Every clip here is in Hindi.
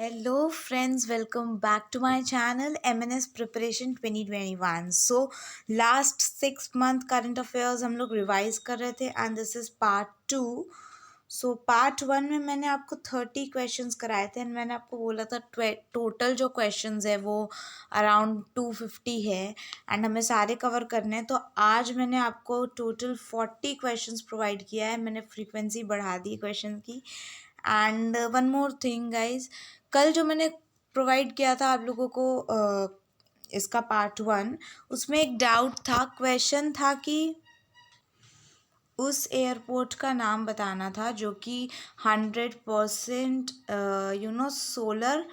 Hello friends, welcome back to my channel MNS Preparation 2021. So last 6 month current affairs हम लोग रिवाइज कर रहे थे and this is part 2. So part 1 में मैंने आपको 30 क्वेश्चंस कराए थे एंड मैंने आपको बोला था टोटल जो क्वेश्चंस है वो अराउंड 250 है एंड हमें सारे कवर करने हैं. तो आज मैंने आपको टोटल 40 क्वेश्चंस प्रोवाइड किया है. मैंने फ्रीक्वेंसी बढ़ा दी क्वेश्चन की. And one more thing guys, कल जो मैंने प्रोवाइड किया था आप लोगों को इसका पार्ट 1, उसमें एक डाउट था. क्वेश्चन था कि उस एयरपोर्ट का नाम बताना था जो कि 100% सोलर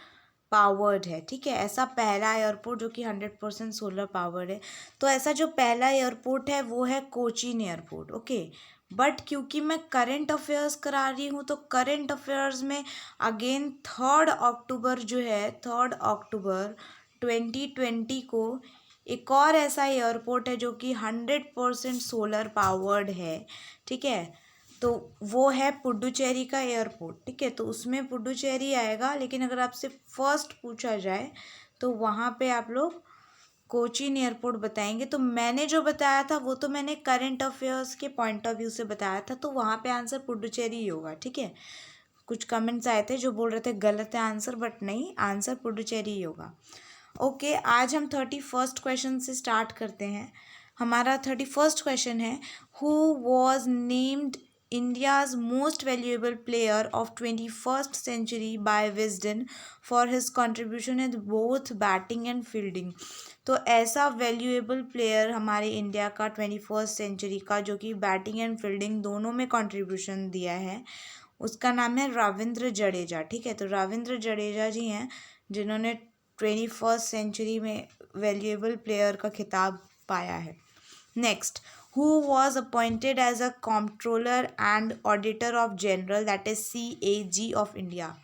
पावर्ड है. ठीक है, ऐसा पहला एयरपोर्ट जो कि 100% सोलर पावर्ड है. तो ऐसा जो पहला एयरपोर्ट है वो है कोचीन एयरपोर्ट. ओके, बट क्योंकि मैं करंट अफेयर्स करा रही हूँ तो करंट अफेयर्स में अगेन 3 अक्टूबर जो है 3 अक्टूबर 2020 को एक और ऐसा एयरपोर्ट है जो कि 100% सोलर पावर्ड है. ठीक है, तो वो है पुडुचेरी का एयरपोर्ट. ठीक है, तो उसमें पुडुचेरी आएगा, लेकिन अगर आपसे फर्स्ट पूछा जाए तो वहाँ पे आप लोग कोचीन एयरपोर्ट बताएंगे. तो मैंने जो बताया था वो तो मैंने करंट अफेयर्स के पॉइंट ऑफ व्यू से बताया था, तो वहाँ पे आंसर पुडुचेरी ही होगा. ठीक है, कुछ कमेंट्स आए थे जो बोल रहे थे गलत है आंसर, बट नहीं, आंसर पुडुचेरी ही होगा. ओके, आज हम 31st क्वेश्चन से स्टार्ट करते हैं. हमारा 31st क्वेश्चन है, who was named India's most valuable player of 21st century by Wisden for his contribution in both batting and fielding. तो ऐसा वैल्यूएबल प्लेयर हमारे इंडिया का 21st सेंचुरी का जो कि बैटिंग एंड फील्डिंग दोनों में कंट्रीब्यूशन दिया है, उसका नाम है रविंद्र जडेजा. ठीक है, तो रविंद्र जडेजा जी हैं जिन्होंने 21st सेंचुरी में वैल्यूएबल प्लेयर का खिताब पाया है. Next, who was appointed as a comptroller and auditor of general, that is CAG of India.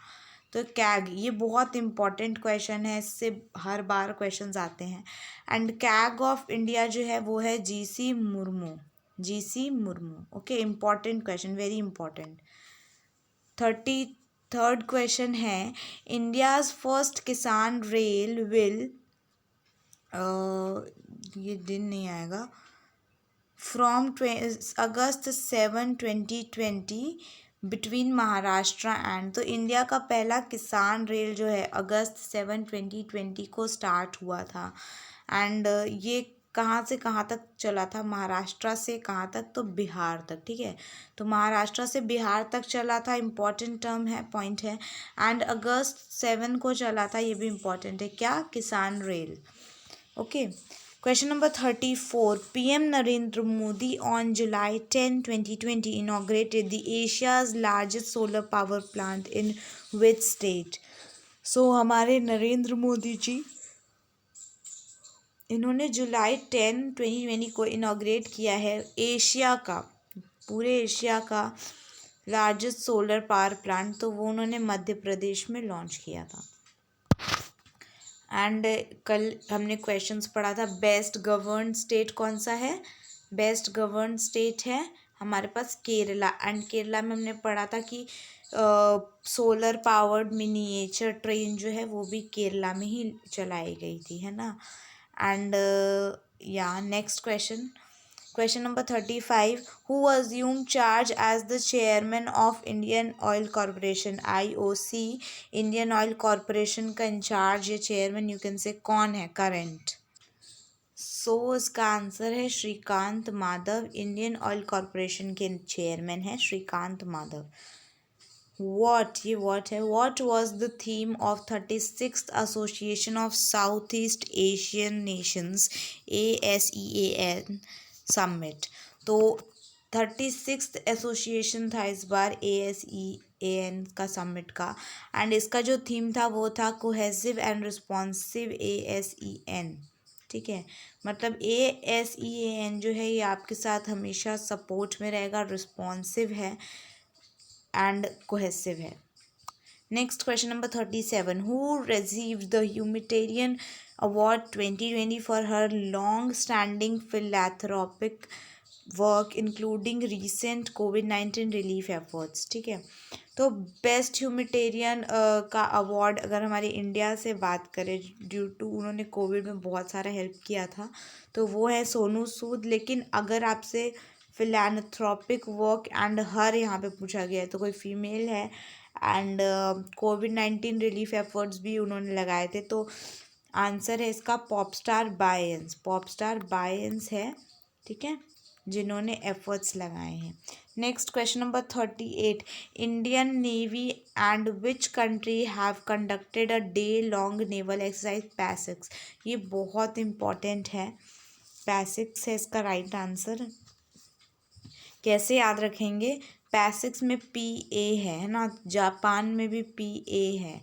तो कैग, ये बहुत इंपॉर्टेंट क्वेश्चन है, इससे हर बार क्वेश्चन आते हैं. एंड कैग ऑफ इंडिया जो है वो है GC Murmu. GC Murmu. Okay, important question, very important. 33rd question है, इंडियाज फर्स्ट किसान रेल विल, ये दिन नहीं आएगा, from August 7 2020 between Maharashtra and. तो इंडिया का पहला किसान रेल जो है अगस्त 7 2020 को स्टार्ट हुआ था. एंड ये कहाँ से कहाँ तक चला था? महाराष्ट्र से कहाँ तक? तो बिहार तक. ठीक है, तो महाराष्ट्र से बिहार तक चला था, इम्पॉर्टेंट टर्म है, पॉइंट है. एंड अगस्त 7 को चला था, ये भी इम्पॉर्टेंट है. क्या? किसान rail. Okay, question number 34. PM Narendra Modi on July 10, 2020 inaugurated the Asia's largest solar power plant in which state? So हमारे नरेंद्र मोदी जी, इन्होंने जुलाई 10 2020 को इनाग्रेट किया है एशिया का, पूरे एशिया का लार्जेस्ट सोलर पावर प्लांट. तो वो उन्होंने मध्य प्रदेश में लॉन्च किया था. एंड कल हमने क्वेश्चंस पढ़ा था, बेस्ट गवर्न स्टेट कौन सा है? बेस्ट गवर्न स्टेट है हमारे पास केरला. एंड केरला में हमने पढ़ा था कि सोलर पावर्ड मिनिएचर ट्रेन जो है वो भी केरला में ही चलाई गई थी, है ना. एंड या next question, question number 35. Who assumed charge as the chairman of Indian Oil Corporation, IOC? Indian Oil Corporation का इंचार्ज या चेयरमैन यू कैन से कौन है करंट? सो इसका आंसर है Shrikant Madhav. Indian Oil Corporation के चेयरमैन है श्रीकांत माधव. वॉट, ये वॉट है. What was the theme of 36th association of south east Asian nations ASEAN summit? तो 36th एसोसिएशन था इस बार ASEAN का समिट का. एंड इसका जो थीम था वो था कोहेसिव एंड रिस्पॉन्सिव ASEAN. ठीक है, मतलब ASEAN जो है ये आपके साथ हमेशा सपोर्ट में रहेगा, रिस्पॉन्सिव है एंड कोहेसिव है. Next question number 37. Who received the humanitarian award 2020 for her long standing philanthropic work including recent COVID-19 relief efforts? ठीक है, तो बेस्ट ह्यूमैनिटेरियन का अवार्ड अगर हमारी इंडिया से बात करें, ड्यू टू उन्होंने कोविड में बहुत सारा हेल्प किया था, तो वो है सोनू सूद। लेकिन अगर आपसे फिलैंथ्रोपिक वर्क एंड हर यहाँ पे पूछा गया है तो कोई फीमेल है, एंड कोविड-19 रिलीफ एफर्ट्स भी उन्होंने लगाए थे, तो आंसर है इसका पॉपस्टार बायंस। पॉपस्टार बायंस है, ठीक है, जिन्होंने एफर्ट्स लगाए हैं। Next question number 38, Indian navy and which country have conducted a day long naval exercise PASSEX. ये बहुत इंपॉर्टेंट है, पैसिक्स है इसका राइट आंसर। कैसे याद रखेंगे, पैसिक्स में PA है ना, जापान में भी PA है,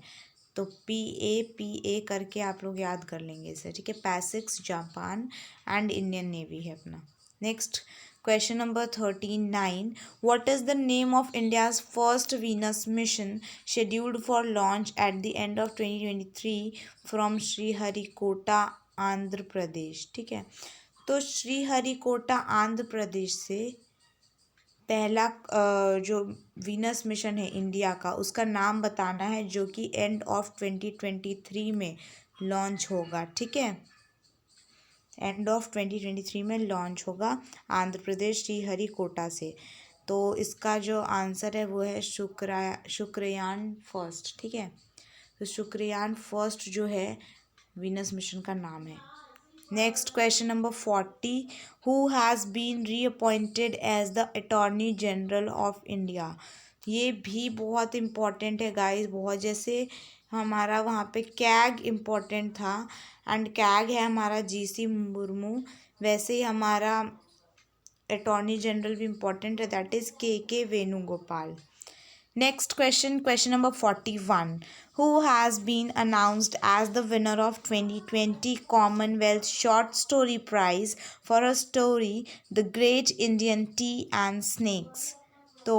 तो PA करके आप लोग याद कर लेंगे इसे, ठीक है। PASSEX Japan and Indian navy है अपना। Next question number 39, what is the name of India's first Venus mission scheduled for launch at the end of 2023 from Sriharikota Andhra Pradesh, ठीक है। तो श्रीहरिकोटा आंध्र प्रदेश से पहला जो वीनस मिशन है इंडिया का, उसका नाम बताना है, जो कि एंड ऑफ 2023 में लॉन्च होगा, ठीक है। एंड ऑफ 2023 में लॉन्च होगा आंध्र प्रदेश श्रीहरिकोटा से। तो इसका जो आंसर है वो है शुक्रयान फर्स्ट, ठीक है। तो शुक्रयान फर्स्ट जो है वीनस मिशन का नाम है। Next question number 40, who has been reappointed as the attorney general of India. ये भी बहुत इम्पॉर्टेंट है गाइस, बहुत, जैसे हमारा वहाँ पे कैग इम्पॉर्टेंट था एंड कैग है हमारा GC मुर्मू, वैसे ही हमारा अटॉर्नी जनरल भी इम्पॉर्टेंट है, that is KK Venugopal. Next question, question number 41. Who has been announced as the winner of 2020 Commonwealth Short Story Prize for a story The Great Indian Tea and Snakes? तो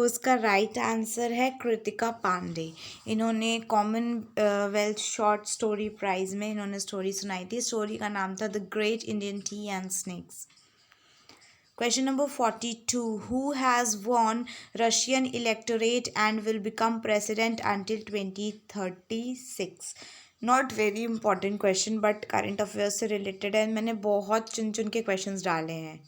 इसका राइट आंसर है कृतिका पांडे। इन्होंने कॉमनवेल्थ शॉर्ट स्टोरी प्राइज में इन्होंने स्टोरी सुनाई थी। स्टोरी का नाम था the great Indian T and snacks. Question number 42. Who has won Russian electorate and will become president until 2036? Not very important question but current affairs से related है। मैंने बहुत चुन चुन के questions डाले हैं।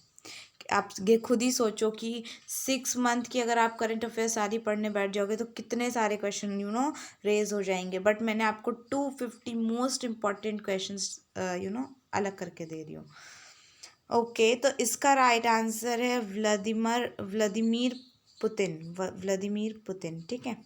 आप ये खुद ही सोचो कि 6 मंथ की अगर आप करंट अफेयर्स सारी पढ़ने बैठ जाओगे तो कितने सारे क्वेश्चन रेज हो जाएंगे। बट मैंने आपको 250 मोस्ट इम्पॉर्टेंट क्वेश्चंस अलग करके दे रही हूँ। ओके, तो इसका राइट आंसर है व्लादिमीर पुतिन, ठीक है।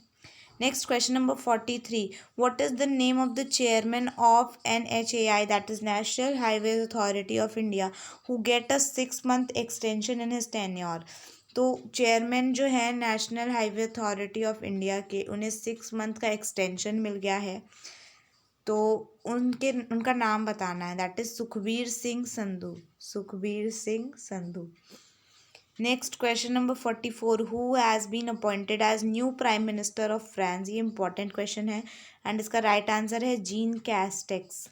Next question number 43, what is the name of the chairman of NHAI, that is national highway authority of India, who get a 6 month extension in his tenure. तो चेयरमैन जो है national highway authority of India के, उन्हें 6 मंथ का एक्सटेंशन मिल गया है, तो उनका नाम बताना है, that is Sukhbir Singh Sandhu. Next question number 44, who has been appointed as new prime minister of France. ये इंपॉर्टेंट क्वेश्चन है एंड इसका राइट आंसर है Jean Castex.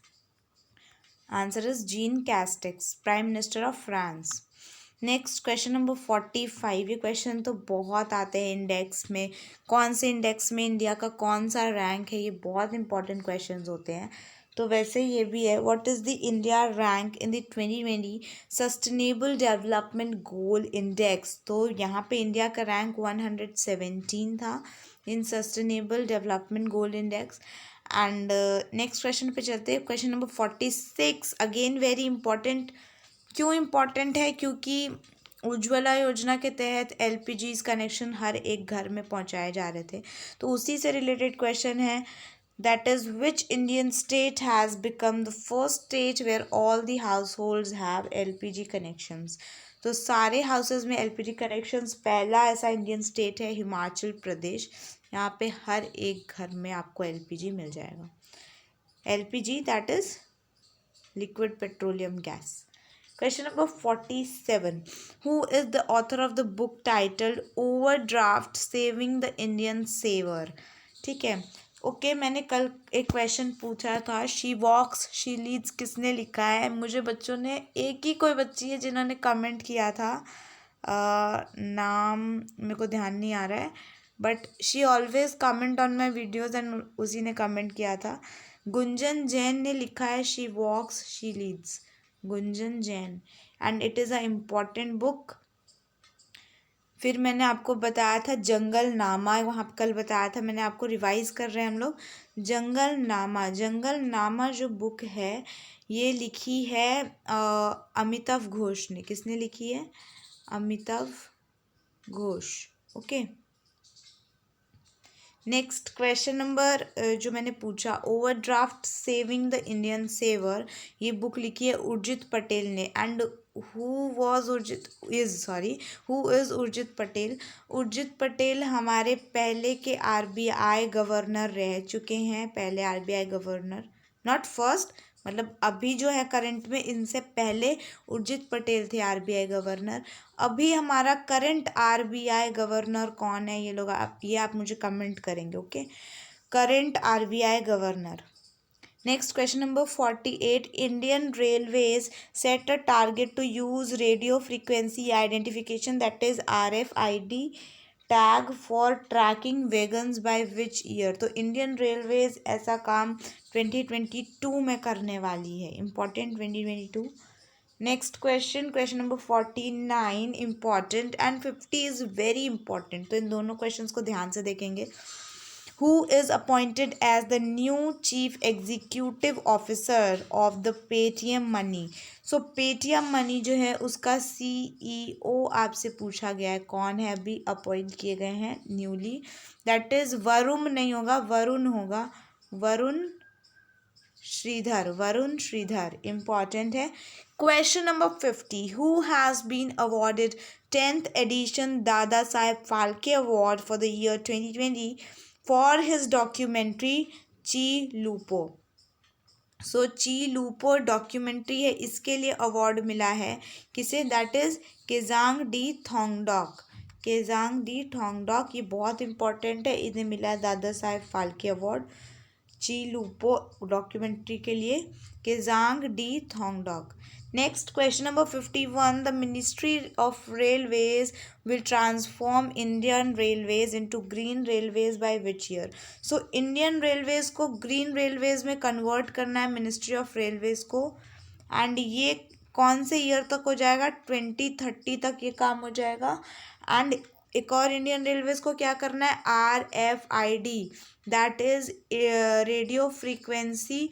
Answer is Jean Castex, prime minister of France. Next question number 45, ये क्वेश्चन तो बहुत आते हैं इंडेक्स में, कौन से इंडेक्स में इंडिया का कौन सा रैंक है, ये बहुत इंपॉर्टेंट क्वेश्चंस होते हैं। तो वैसे ये भी है, what is the India rank in the 2020 sustainable development goal index. तो यहाँ पे इंडिया का रैंक 117 था इन sustainable development goal index. And next question पे चलते हैं, question number 46, again very important. क्यों इम्पॉर्टेंट है, क्योंकि उज्ज्वला योजना के तहत LPG कनेक्शन हर एक घर में पहुंचाए जा रहे थे, तो उसी से रिलेटेड क्वेश्चन है, that is which Indian state has become the first state where all the households have LPG connections. तो सारे हाउसेज में LPG कनेक्शंस, पहला ऐसा इंडियन स्टेट है हिमाचल प्रदेश, यहाँ पे हर एक घर में आपको LPG मिल जाएगा। LPG that is liquid petroleum gas. Question number 47. Who is the author of the book titled Overdraft Saving the Indian Saver? ठीक है, ओके, मैंने कल एक क्वेश्चन पूछा था, शी वॉक्स शी लीड्स किसने लिखा है। मुझे बच्चों ने, एक ही कोई बच्ची है जिन्होंने कमेंट किया था, नाम मेरे को ध्यान नहीं आ रहा है, but she always comment on my videos and उसी ने कमेंट किया था। गुंजन जैन ने लिखा है she walks she leads, Gunjan Jain, and it is a important book. फिर मैंने आपको बताया था जंगल नामा, वहाँ कल बताया था मैंने आपको, रिवाइज कर रहे हैं हम लोग। जंगल नामा, जंगल नामा जो बुक है ये लिखी है अमिताभ घोष ने। किसने लिखी है? Amitav Ghosh. Okay, next question number जो मैंने पूछा, overdraft saving the Indian saver, ये बुक लिखी है उर्जित पटेल ने। And who is Urjit Patel? Urjit Patel हमारे पहले के आरबीआई गवर्नर रह चुके हैं, पहले आरबीआई गवर्नर, नॉट फर्स्ट, मतलब अभी जो है करंट में, इनसे पहले उर्जित पटेल थे आरबीआई गवर्नर। अभी हमारा करंट आरबीआई गवर्नर कौन है? ये लोग आप मुझे कमेंट करेंगे। Okay, current RBI governor. Next question number 48, Indian railways set a target to use radio frequency identification that is RFID tag for tracking wagons by which year? तो इंडियन रेलवेज ऐसा काम 2022 में करने वाली है, important 2022। Next question, question number 49 important and 50 is very important, तो इन दोनों क्वेश्चंस को ध्यान से देखेंगे। Who is appointed as the new chief executive officer of the Paytm Money? So Paytm Money जो है उसका CEO आपसे पूछा गया है, कौन है अभी अपॉइंट किए गए हैं न्यूली? दैट इज वरुण नहीं होगा, वरुण होगा, वरुण श्रीधर, वरुण श्रीधर, इंपॉर्टेंट है। Question number 50, who has been awarded 10th edition Dada Saheb Phalke award for the year 2020 for his documentary Chi Lupo? सो ची लूपो डॉक्यूमेंट्री है, इसके लिए अवार्ड मिला है किसे? दैट इज केजांग डी थोंगडॉक, केजांग डी थोंगडॉक, ये बहुत इंपॉर्टेंट है, इन्हें मिला है दादा साहेब फाल्के अवार्ड ची लूपो डॉक्यूमेंट्री के लिए, Kezang D Thongdok. Next question number 51, the ministry of railways will transform Indian railways into green railways by which year? So Indian railways को ग्रीन रेलवेज में कन्वर्ट करना है मिनिस्ट्री ऑफ रेलवेज को, एंड ये कौन से ईयर तक हो जाएगा? 2030 तक ये काम हो जाएगा। एंड एक और इंडियन रेलवेज को क्या करना है? RFID that is radio frequency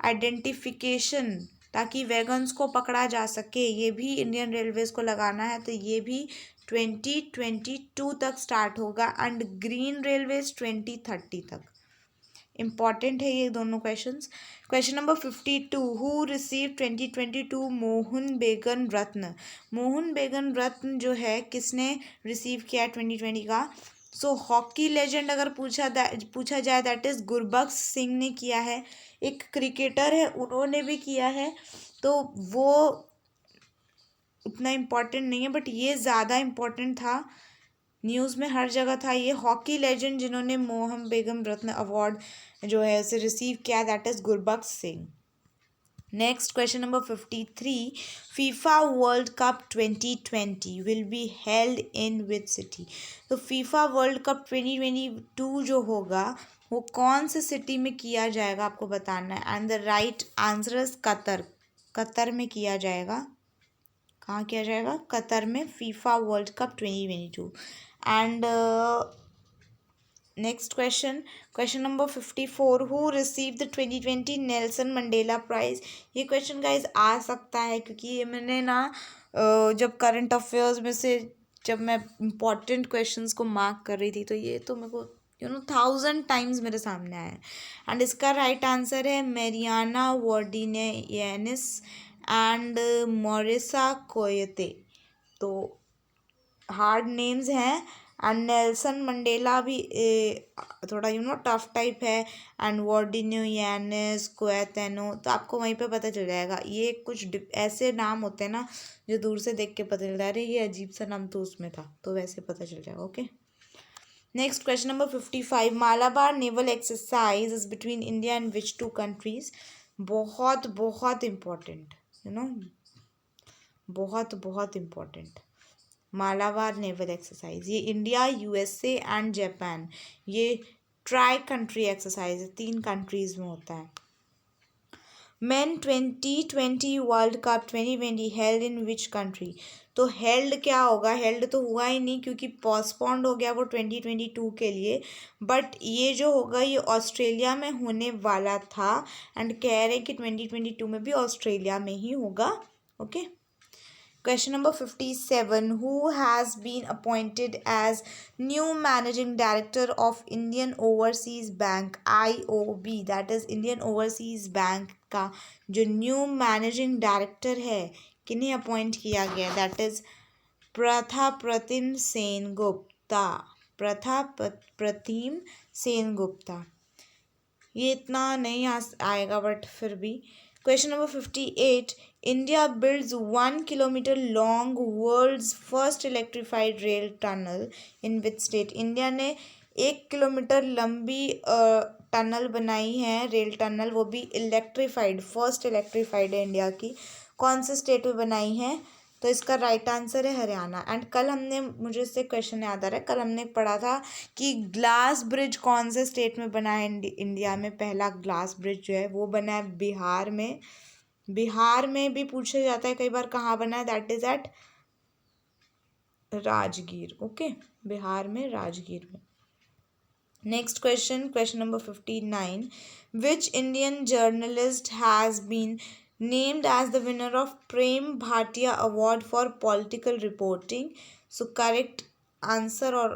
identification, ताकि वैगन्स को पकड़ा जा सके, ये भी इंडियन रेलवेज को लगाना है, तो ये भी 2022 तक स्टार्ट होगा, एंड ग्रीन रेलवेज 2030 तक। इम्पॉर्टेंट है ये दोनों questions. Question number 52, who receive 2022 Mohan बेगन रत्न? मोहन बेगन रत्न जो है किसने रिसीव किया है 2020 का? सो हॉकी लेजेंड अगर पूछा जाए दैट इज गुरबख्श सिंह ने किया है। एक क्रिकेटर है उन्होंने भी किया है, तो वो उतना इम्पोर्टेंट नहीं है, बट ये ज़्यादा इम्पोर्टेंट था, न्यूज़ में हर जगह था। ये हॉकी लेजेंड जिन्होंने मोहन बेगम रत्न अवार्ड जो है उसे रिसीव किया, that is Gurbaksh Singh. Next question number 53, FIFA World cup 2020 will be held in which city? तो फीफा वर्ल्ड कप 2022 जो होगा वो कौन से सिटी में किया जाएगा आपको बताना है, and the right answer is Qatar, Qatar में किया जाएगा। कहाँ किया जाएगा? कतर में, FIFA World Cup 2022। And next question, question number 54, who receive the 2020 Nelson Mandela prize? ये क्वेश्चन गाइज आ सकता है, क्योंकि ये मैंने ना जब करंट अफेयर्स में से जब मैं इम्पॉर्टेंट क्वेश्चंस को मार्क कर रही थी, तो ये तो मेरे को 1000 टाइम्स मेरे सामने आया है। एंड इसका राइट आंसर है मेरियाना वर्डिनेयानिस एंड मोरिसा कोयते। तो हार्ड नेम्स हैं, एंड नेल्सन मंडेला भी थोड़ा टफ टाइप है, एंड वर्डिनियानिस क्वेतेनो, तो आपको वहीं पे पता चल जाएगा। ये कुछ ऐसे नाम होते हैं ना जो दूर से देख के पता चलता है, अरे ये अजीब सा नाम तो उसमें था, तो वैसे पता चल जाएगा। Okay, next question number 55, Malabar naval exercise is between India and which two countries? बहुत बहुत इम्पोर्टेंट, बहुत बहुत इम्पोर्टेंट। मालाबार नेवल एक्सरसाइज, ये इंडिया, यूएसए एंड जापान, ये ट्राई कंट्री एक्सरसाइज है, 3 कंट्रीज में होता है। Men 2020 world cup 2020 held in which country? तो हेल्ड क्या होगा, हेल्ड तो हुआ ही नहीं क्योंकि पोस्टपोन्ड हो गया वो 2022 के लिए, बट ये जो होगा ये ऑस्ट्रेलिया में होने वाला था एंड कह रहे हैं कि 2022 में भी ऑस्ट्रेलिया में ही होगा। Okay. Question number 57. Who has been appointed as new managing director of Indian Overseas Bank IOB? That is Indian Overseas Bank का जो न्यू मैनेजिंग डायरेक्टर है किन्हें अपॉइंट किया गया? दैट इज प्रथा प्रतिम सेन गुप्ता। प्रथा प्रतिम सेन गुप्ता। ये इतना नहीं आएगा बट फिर भी। Question number 58. India builds 1 kilometre long world's first electrified rail tunnel in which state? India ने 1 किलोमीटर लंबी टनल बनाई है, रेल टनल, वो भी इलेक्ट्रीफाइड, फर्स्ट इलेक्ट्रीफाइड है इंडिया की। कौन से स्टेट में बनाई है? तो इसका राइट आंसर है हरियाणा। एंड कल हमने, मुझे इससे क्वेश्चन याद आ रहा है, कल हमने पढ़ा था कि ग्लास ब्रिज कौन से स्टेट में बना है? इंडिया में पहला ग्लास ब्रिज जो है वो बना है बिहार में। बिहार में भी पूछा जाता है कई बार कहाँ बना है, that is at Rajgir. Okay, Bihar में, राजगीर में। Next question, question number 59. Which Indian journalist has been named as the winner of Prem Bhatia Award for Political Reporting? So correct answer और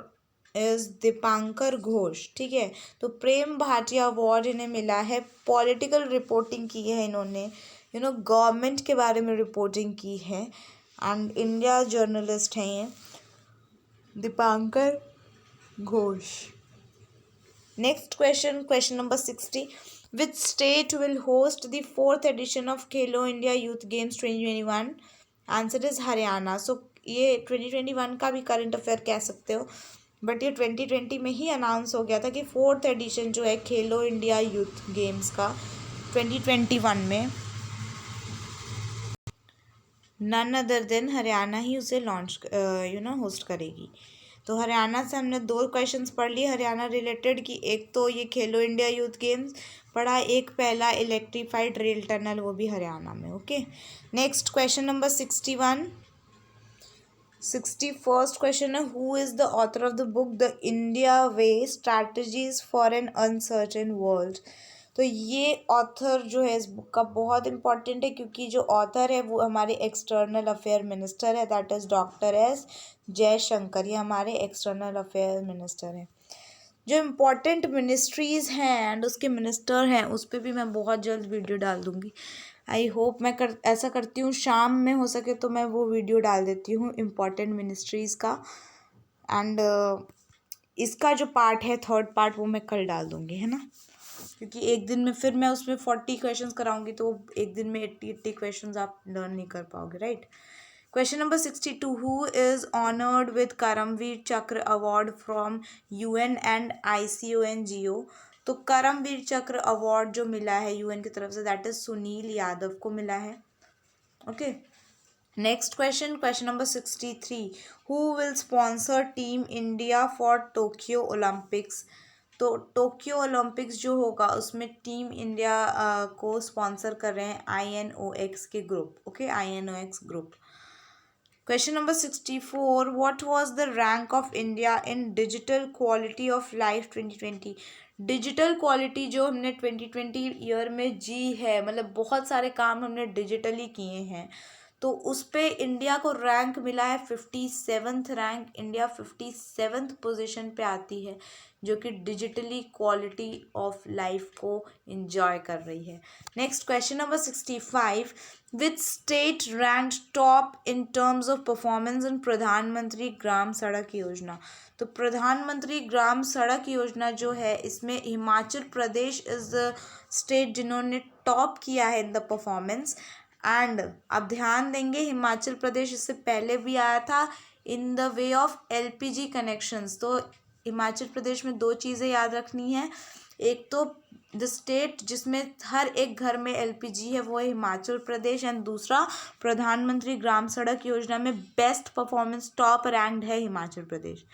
is दीपांकर घोष। ठीक है, तो प्रेम भाटिया अवार्ड इन्हें मिला है, पॉलिटिकल रिपोर्टिंग की है इन्होंने, गवर्नमेंट के बारे में रिपोर्टिंग की है एंड इंडिया जर्नलिस्ट हैं ये, Dipankar Ghosh. Next question, question number 60. Which state will host the 4th edition of Khelo India Youth Games 2021? Answer is Haryana. So ये 2021 का भी करंट अफेयर कह सकते हो, बट ये 2020 में ही अनाउंस हो गया था कि 4th एडिशन जो है खेलो इंडिया यूथ गेम्स का 2021 में नन अदर देन हरियाणा ही उसे लॉन्च होस्ट करेगी। तो हरियाणा से हमने 2 क्वेश्चंस पढ़ लिए हरियाणा रिलेटेड की, एक तो ये खेलो इंडिया यूथ गेम्स पढ़ा, एक पहला इलेक्ट्रीफाइड रेल टनल, वो भी हरियाणा में। Okay, next question number 61. 61st question है, who is the author of the book the India way strategies for an uncertain world? तो ये ऑथर जो है इस बुक का बहुत इंपॉर्टेंट है क्योंकि जो ऑथर है वो हमारे एक्सटर्नल अफेयर मिनिस्टर है, that is doctor S Jaishankar. ये हमारे एक्सटर्नल अफेयर मिनिस्टर हैं। जो इम्पोर्टेंट मिनिस्ट्रीज़ हैं एंड उसके मिनिस्टर हैं उस पर भी मैं बहुत जल्द वीडियो डाल दूँगी। आई होप मैं ऐसा करती हूँ, शाम में हो सके तो मैं वो वीडियो डाल देती हूँ इम्पोर्टेंट मिनिस्ट्रीज़ का। एंड इसका जो पार्ट है, 3rd पार्ट, वो मैं कल डाल दूँगी, है ना, क्योंकि एक दिन में फिर मैं उसमें 40 क्वेश्चंस कराऊंगी तो एक दिन में 80 क्वेश्चंस आप लर्न नहीं कर पाओगे, right. Question number 62. Who is honoured with Karmaveer Chakra award from UN and ICONGO? तो करमवीर चक्र अवार्ड जो मिला है UN की तरफ से, दैट इज सुनील यादव को मिला है। Okay, next question, question number 63. Who will sponsor team India for Tokyo Olympics? तो टोक्यो ओलंपिक्स जो होगा उसमें टीम इंडिया को स्पॉन्सर कर रहे हैं INOX के group. Okay, INOX group. Question number 64. What was the rank of India in digital quality of life 2020? Digital quality जो हमने 2020 ईयर में जी है, मतलब बहुत सारे काम हमने डिजिटली किए हैं, तो उस पे इंडिया को रैंक मिला है 57th rank. India 57th position पे आती है जो कि डिजिटली क्वालिटी ऑफ लाइफ को इंजॉय कर रही है। Next question number 65. Which state ranked top in terms of performance in प्रधानमंत्री ग्राम सड़क योजना? तो प्रधानमंत्री ग्राम सड़क योजना जो है इसमें Himachal Pradesh is the state जिन्होंने टॉप किया है इन द परफॉर्मेंस। एंड आप ध्यान देंगे हिमाचल प्रदेश इससे पहले भी आया था in the way of LPG connections. तो हिमाचल प्रदेश में 2 चीज़ें याद रखनी है, एक तो द स्टेट जिसमें हर एक घर में एलपीजी है वो है हिमाचल प्रदेश, एंड दूसरा प्रधानमंत्री ग्राम सड़क योजना में बेस्ट परफॉर्मेंस टॉप रैंक्ड है Himachal Pradesh.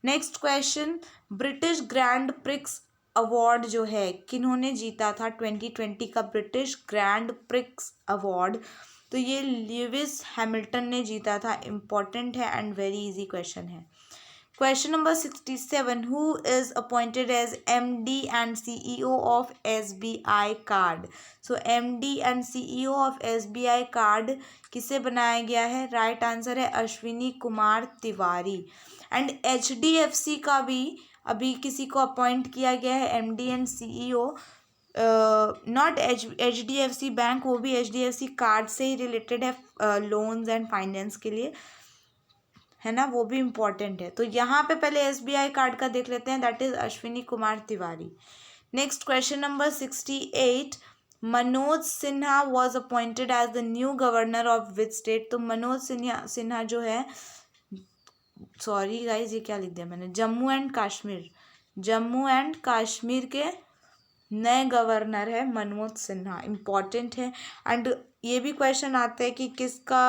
Next question, British Grand Prix award जो है किन्होंने जीता था 2020 का ब्रिटिश ग्रैंड प्रिक्स अवार्ड? तो ये ल्यूइस हैमिल्टन ने जीता था। इम्पॉर्टेंट है एंड वेरी इजी क्वेश्चन है। Question number 67, who is appointed as MD and CEO of SBI card? So MD and CEO of SBI card किसे बनाया गया है? राइट आंसर है अश्विनी कुमार तिवारी। एंड HDFC का भी अभी किसी को अपॉइंट किया गया है MD and CEO, not HDFC bank, वो भी HDFC कार्ड से ही रिलेटेड है, लोन्स एंड फाइनेंस के लिए, है ना, वो भी इम्पॉर्टेंट है। तो यहाँ पे पहले SBI कार्ड का देख लेते हैं, that is Ashwini Kumar Tiwari. Next question number 68, Manoj Sinha was appointed as the new governor of which state? तो मनोज सिन्हा जो है, सॉरी गाइज ये क्या लिख दिया मैंने, जम्मू एंड कश्मीर के नए गवर्नर है मनोज सिन्हा। इम्पॉर्टेंट है। एंड ये भी क्वेश्चन आता है कि किसका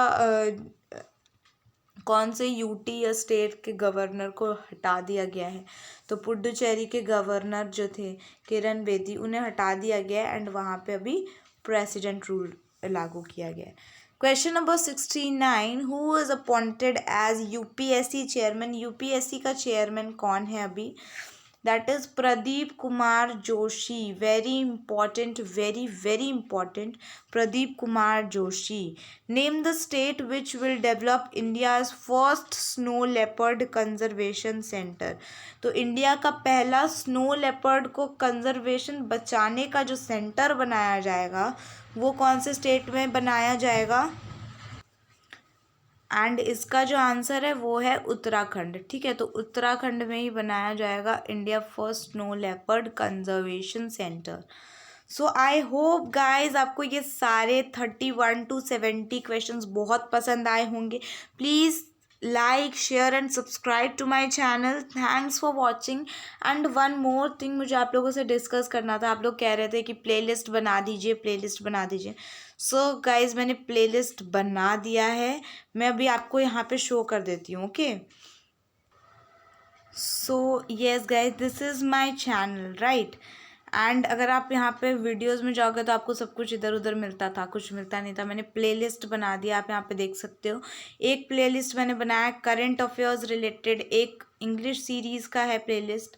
कौन से यूटी या स्टेट के गवर्नर को हटा दिया गया है? तो पुडुचेरी के गवर्नर जो थे किरण बेदी, उन्हें हटा दिया गया एंड वहाँ पे अभी प्रेसिडेंट रूल लागू किया गया है। Question number 69, who is appointed as UPSC chairman? UPSC का चेयरमैन कौन है अभी? That is Pradeep Kumar Joshi. Very important, very very important, Pradeep Kumar Joshi. Name the state which will develop India's first snow leopard conservation centre? तो इंडिया का पहला स्नो लेपर्ड को कंजर्वेशन बचाने का जो सेंटर बनाया जाएगा वो कौन से स्टेट में बनाया जाएगा? एंड इसका जो आंसर है वो है उत्तराखंड। ठीक है, तो उत्तराखंड में ही बनाया जाएगा India first snow leopard conservation centre. So I hope guys आपको ये सारे 31 to 70 क्वेश्चंस बहुत पसंद आए होंगे। Please like, share and subscribe to my channel. Thanks for watching. And one more thing मुझे आप लोगों से डिस्कस करना था। आप लोग कह रहे थे कि प्लेलिस्ट बना दीजिए। सो गाइज मैंने प्लेलिस्ट बना दिया है, मैं अभी आपको यहाँ पे शो कर देती हूँ। Okay, so yes guys, this is my channel, right. And अगर आप यहाँ पे वीडियोस में जाओगे तो आपको सब कुछ इधर उधर मिलता था, कुछ मिलता नहीं था। मैंने प्लेलिस्ट बना दिया, आप यहाँ पे देख सकते हो। एक प्लेलिस्ट मैंने बनाया करंट अफेयर्स रिलेटेड, एक इंग्लिश सीरीज़ का है प्लेलिस्ट,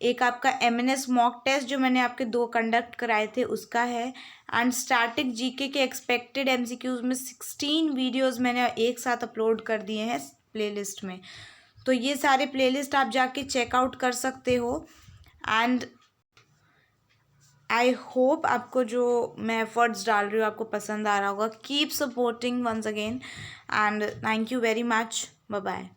एक आपका MNS मॉक टेस्ट जो मैंने आपके 2 कंडक्ट कराए थे उसका है, एंड स्टैटिक जीके के एक्सपेक्टेड MCQs में 16 वीडियोज़ मैंने एक साथ अपलोड कर दिए हैं प्लेलिस्ट में। तो ये सारे प्लेलिस्ट आप जाके चेकआउट कर सकते हो। एंड आई होप आपको जो मैं एफर्ट्स डाल रही हूँ आपको पसंद आ रहा होगा। Keep supporting once again and thank you very much. Bye bye.